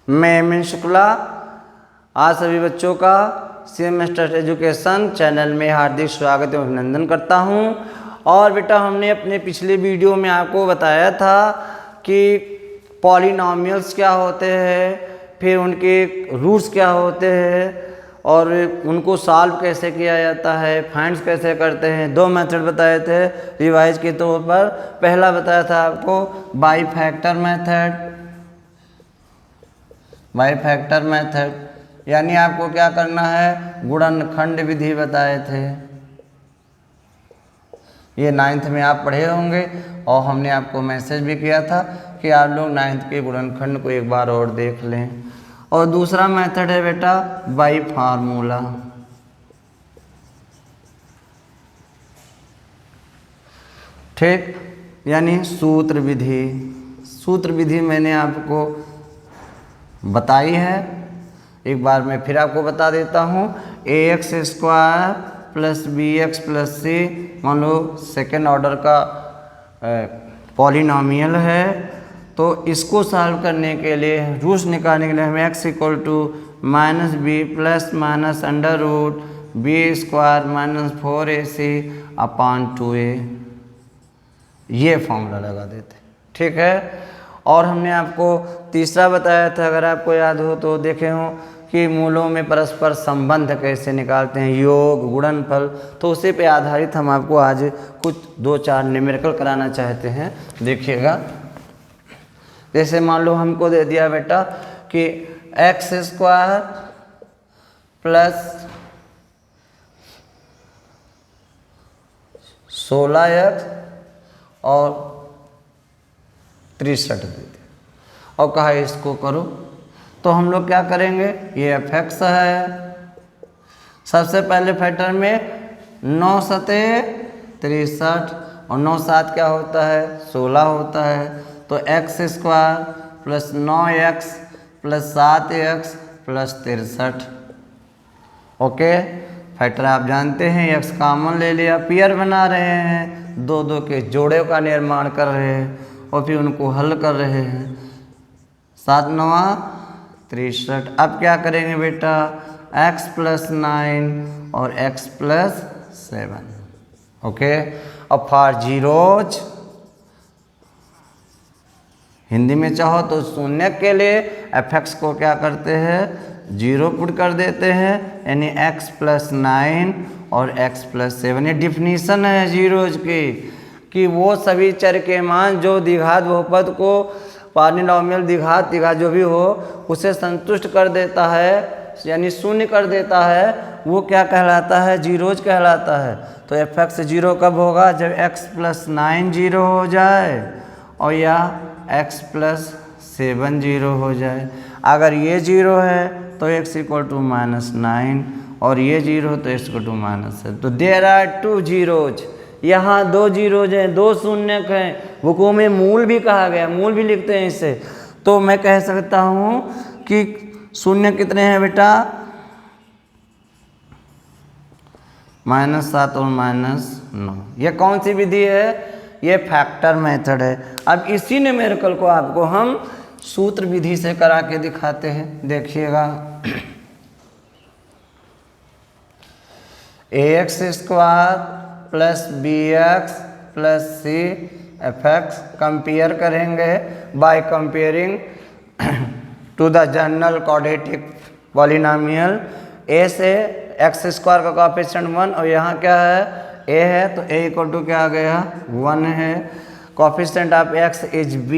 मैं एम शुक्ला आज सभी बच्चों का सीएमएस एजुकेशन चैनल में हार्दिक स्वागत एवं अभिनंदन करता हूं। और बेटा हमने अपने पिछले वीडियो में आपको बताया था कि पॉलिनॉमियल्स क्या होते हैं, फिर उनके रूट्स क्या होते हैं और उनको सॉल्व कैसे किया जाता है, फाइंड्स कैसे करते हैं। दो मेथड बताए थे रिवाइज के तौर पर। पहला बताया था आपको बाई फैक्टर मेथड, यानी आपको क्या करना है, गुणनखंड विधि बताए थे। ये 9th में आप पढ़े होंगे और हमने आपको मैसेज भी किया था कि आप लोग 9th के गुणनखंड को एक बार और देख लें। और दूसरा मेथड है बेटा बाई फार्मूला। ठीक, यानी सूत्र विधि मैंने आपको बताई है। एक बार मैं फिर आपको बता देता हूँ। ax² plus bx plus c, मान लो सेकेंड ऑर्डर का पॉलिनॉमियल है, तो इसको सॉल्व करने के लिए, रूट्स निकालने के लिए हमें x equal to minus B plus minus under root B square minus 4ac upon 2a, ये फॉर्मूला लगा देते। ठीक है। और हमने आपको तीसरा बताया था, अगर आपको याद हो तो देखे हो, कि मूलों में परस्पर संबंध कैसे निकालते हैं, योग गुणनफल। तो उसी पे आधारित हम आपको आज कुछ 2-4 न्यूमेरिकल कराना चाहते हैं। देखिएगा, जैसे मान लो हमको दे दिया बेटा कि x² प्लस 16x और 63 दे दिया और कहा इसको करो, तो हम लोग क्या करेंगे, ये fx है। सबसे पहले फैक्टर में 9 सते 63 और 9 7 क्या होता है, 16 होता है। तो x² plus 9x plus 7x plus 63। Okay, factor आप जानते हैं, x कॉमन ले लिया, पेयर बना रहे हैं, दो दो के जोड़े का निर्माण कर रहे हैं और फिर उनको हल कर रहे हैं। 7 9 63। अब क्या करेंगे बेटा, x प्लस 9 और x प्लस 7। ओके, अब फॉर जीरोज, हिंदी में चाहो तो शून्य के लिए fx को क्या करते हैं, 0 पुट कर देते हैं, यानी x प्लस 9 और x प्लस 7। ये डिफिनीशन है जीरोज की, कि वो सभी चर के मान जो द्विघात बहुपद को, पॉलिनॉमियल द्विघात जो भी हो, उसे संतुष्ट कर देता है, यानी शून्य कर देता है, वो क्या कहलाता है, जीरोज कहलाता है। तो fx 0 कब होगा, जब x प्लस 9 0 हो जाए और या x प्लस 7 0 हो जाए। अगर ये 0 है तो x इक्वल टू माइनस 9 और ये 0 हो तो x इक्वल टू माइनस 7। तो देयर आर 2 जीरोज, यहाँ 2 जीरोज हैं, 2 शून्यक हैं, बुकों में मूल भी कहा गया, मूल भी लिखते हैं इसे। तो मैं कह सकता हूँ कि शून्य कितने हैं बेटा, -7 और -9। यह कौन सी विधि है, ये फैक्टर मेथड है। अब इसी न्यूमेरिकल को आपको हम सूत्र विधि से करा के दिखाते हैं। देखिएगा, ax² plus bx plus c fx compare करेंगे by comparing to the general quadratic polynomial. a से x² का कोएफिशिएंट 1 और यहाँ क्या है, a है, तो a इक्वल टू क्या आ गया, 1 है। Coefficient of x is b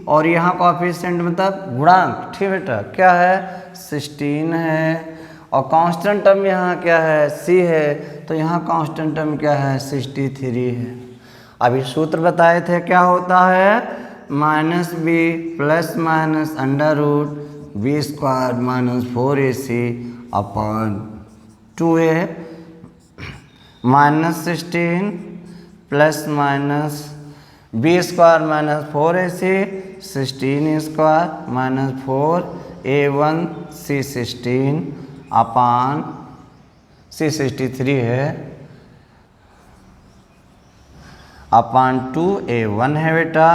और यहाँ कोएफिशिएंट मतलब गुणांक, ठीक बेटा, क्या है, 16 है। और कांस्टेंट टर्म यहाँ क्या है, c है, तो यहाँ कांस्टेंट टर्म क्या है, 63 है। अभी सूत्र बताए थे, क्या होता है, minus B plus minus under root B square minus 4ac upon 2a, minus 16 plus minus B square minus 4ac 16 square minus 4a1 c 16 upon c 63 है अपॉन 2a1 है बेटा,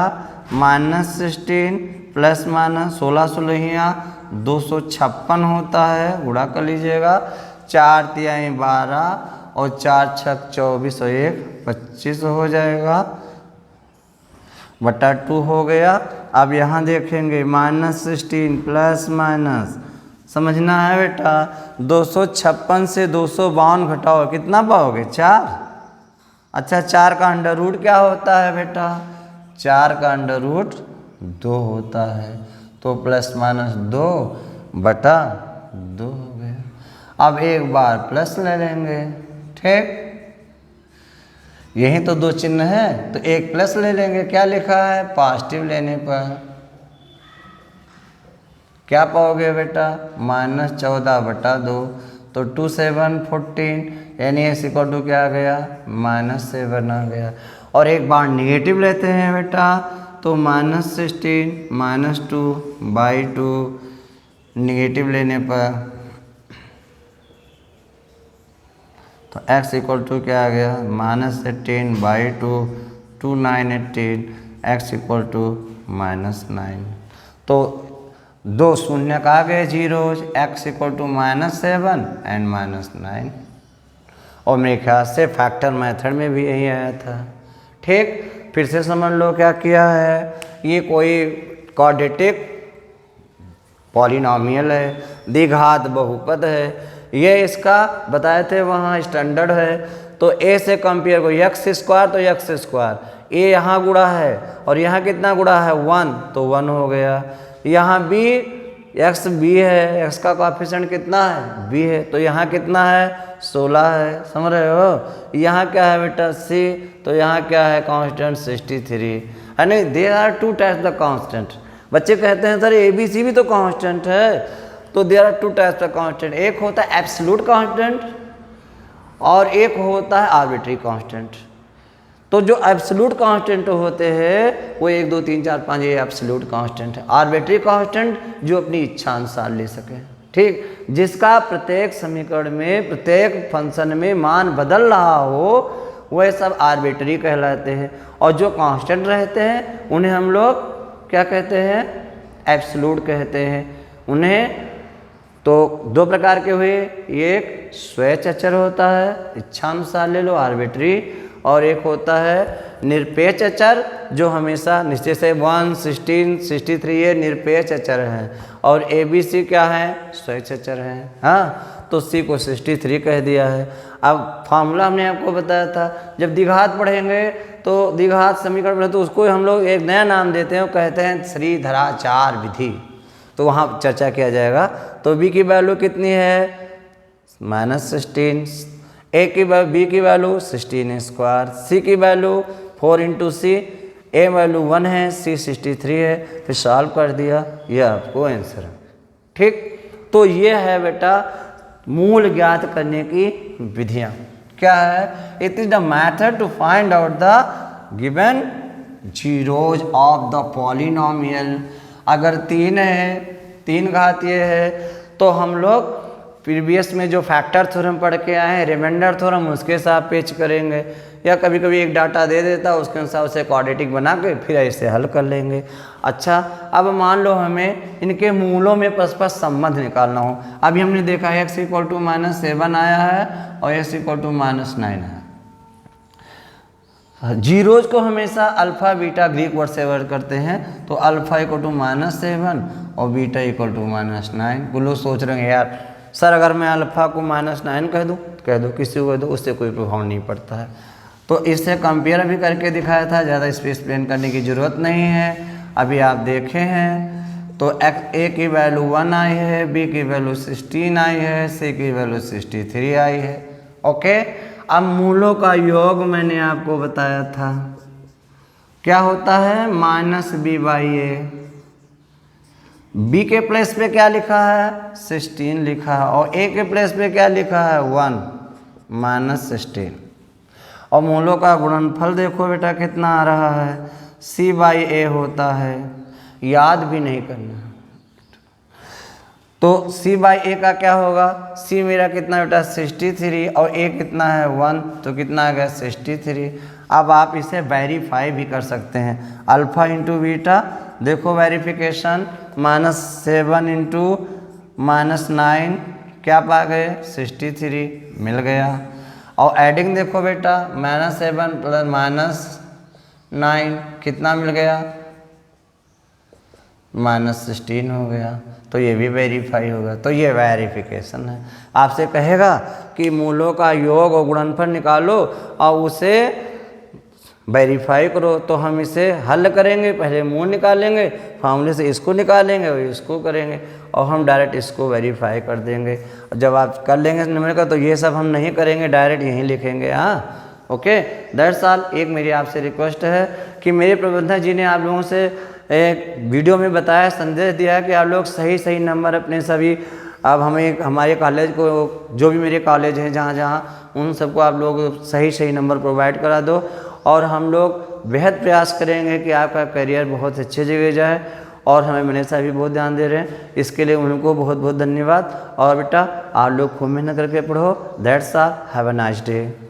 -16 प्लस माइनस 16 16 256 होता है, गुणा कर लीजिएगा। 4 तिहाई 12 और 4 छक 24 और 1 25 हो जाएगा, बटा 2 हो गया। अब यहाँ देखेंगे -16 प्लस माइनस, समझना है बेटा, 256 से 252 घटाओ, कितना पाओगे? 4। अच्छा, 4 का अंडर रूट क्या होता है बेटा? 4 का अंडर रूट 2 होता है, तो प्लस माइनस 2 बटा 2 हो गया। अब एक बार प्लस ले लेंगे, ठीक, यही तो दो चिन्ह है, तो एक प्लस ले लेंगे। क्या लिखा है? पॉजिटिव लेने पर क्या पाओगे बेटा? -14 बटा 2, तो 2 7 14, यानी एस इक्वल टू क्या आ गया? -7 आ गया। और एक बार नेगेटिव लेते हैं बेटा, तो -16 -2/2, नेगेटिव लेने पर तो x इक्वल टू क्या आ गया? -18/2, 2 9 18, x इक्वल टू -9। तो दो शून्य आ गए zeros, x equal to -7 and -9। और मेरे ख्याल से फैक्टर मेथड में भी यही आया था, ठीक। फिर से समझ लो क्या किया है, ये कोई क्वाड्रेटिक पॉलिनॉमियल है, द्विघात बहुपद है, ये इसका बताए थे वहाँ स्टैंडर्ड है। तो a से कंपेयर को x² तो x², a यहाँ गुणा है और यहाँ कितना गुणा है? 1, तो 1 हो गया। यहाँ b x b है, x का कोएफिशिएंट कितना है? b है, तो यहाँ कितना है? 16 है, समझ रहे हो। यहाँ क्या है बेटा? c, तो यहाँ क्या है? कांस्टेंट 63 है। नहीं, there are 2 types the constant. बच्चे कहते हैं सर ए बी सी भी तो कांस्टेंट है, तो there are 2 types the constant. एक होता है एब्सोल्यूट कांस्टेंट और एक होता है आर्बिट्री कांस्टेंट। तो जो एब्सोल्यूट कांस्टेंट होते हैं वो 1 2 3 4 5 ये एब्सोल्यूट कांस्टेंट है। आर्बिट्री कांस्टेंट जो अपनी इच्छा अनुसार ले सके, ठीक, जिसका प्रत्येक समीकरण में प्रत्येक फंक्शन में मान बदल रहा हो, वह सब आर्बिट्री कहलाते हैं। और जो कांस्टेंट रहते हैं उन्हें हम लोग क्या कहते हैं? एब्सोल्यूट कहते हैं उन्हें। तो 2 प्रकार के हुए, एक स्वेच्छ अचर होता है, इच्छा अनुसार ले लो, आर्बिट्री, और एक होता है निरपेक्ष अचर जो हमेशा निश्चय से 1 16 63 ये निरपेक्ष अचर हैं, और ए बी सी क्या है? स्वेच्छ अचर हैं। हाँ, तो सी को 63 कह दिया है। अब फार्मूला हमने आपको बताया था, जब द्विघात पढ़ेंगे तो द्विघात समीकरण पढ़े तो उसको हम लोग एक नया नाम देते हैं, कहते हैं श्रीधराचार्य विधि, तो वहाँ चर्चा किया जाएगा। तो b की वैल्यू कितनी है? -16, a की b की वैल्यू 16², c की वैल्यू 4 × c, a वैल्यू 1 है, c 63 है, फिर सॉल्व कर दिया, यह आपको आंसर है, ठीक। तो ये है बेटा मूल ज्ञात करने की विधियाँ। क्या है? It is the method to find out the given zeros of the polynomial. अगर 3 है, 3 घातीय है, तो हम लोग प्रीवियस में जो फैक्टर थ्योरम पढ़ के आए हैं, रिमाइंडर थ्योरम, उसके साथ पेच करेंगे, या कभी कभी एक डाटा दे देता है उसके अनुसार उसे क्वाड्रेटिक बना के फिर ऐसे हल कर लेंगे। अच्छा, अब मान लो हमें इनके मूलों में परस्पर संबंध निकालना हो। अभी हमने देखा x इक्वल टू -7 आया है और x इक्वल टू -9 है। जीरोज को हमेशा अल्फा बीटा ग्रीक वर्ड से वर्ड करते हैं, तो अल्फा इक्वल टू -7 और बीटा इक्वल टू -9। कुछ लोग सोच रहे हैं यार सर अगर मैं अल्फा को -9 कह दूँ, किसी को कह दूँ, उससे कोई प्रभाव नहीं पड़ता है। तो इससे कंपेयर भी करके दिखाया था, ज़्यादा स्पेस प्लेन करने की ज़रूरत नहीं है। अभी आप देखे हैं तो a की वैल्यू 1 आई है, b की वैल्यू 16 आई है, c की वैल्यू 63 आई है। ओके, अब मूलों का योग मैंने आपको बताया था क्या होता है? -b/a। b के प्लेस पे क्या लिखा है? 16 लिखा है, और a के प्लेस पे क्या लिखा है? 1 -16। और मूलों का गुणनफल देखो बेटा कितना आ रहा है, c/a होता है, याद भी नहीं करना। तो c/a का क्या होगा? c मेरा कितना बेटा? 63, और a कितना है? 1, तो कितना आ गया? 63। अब आप इसे वेरीफाई भी कर सकते हैं, अल्फा इंटू बीटा देखो वेरिफिकेशन, -7 इंटू -9 क्या पा गए 63 मिल गया। और एडिंग देखो बेटा, -7 प्लस -9 कितना मिल गया, -16 हो गया। तो ये भी वेरीफाई होगा। तो ये वेरिफिकेशन है। आपसे कहेगा कि मूलों का योग और गुणनफल निकालो और उसे वेरीफाई करो, तो हम इसे हल करेंगे, पहले मूल निकालेंगे, फार्मूले से इसको निकालेंगे और इसको करेंगे और हम डायरेक्ट इसको वेरीफाई कर देंगे। और जब आप कर लेंगे नंबर का, तो ये सब हम नहीं करेंगे, डायरेक्ट यहीं लिखेंगे। हाँ, ओके। That's all. एक मेरी आपसे रिक्वेस्ट है कि मेरे प्रबंधक जी ने आप लोगों से एक वीडियो में बताया, संदेश दिया है कि आप लोग सही सही नंबर अपने सभी, अब हमें हमारे कॉलेज को, जो भी मेरे कॉलेज हैं जहाँ जहाँ, उन सबको आप लोग सही सही नंबर प्रोवाइड करा दो और हम लोग बेहद प्रयास करेंगे कि आपका करियर बहुत अच्छे जगह जाए। और हमें मनीषा भी बहुत ध्यान दे रहे हैं, इसके लिए उनको बहुत बहुत धन्यवाद। और बेटा आप लोग खूब मेहनत करके पढ़ो। That's all. Have a nice day.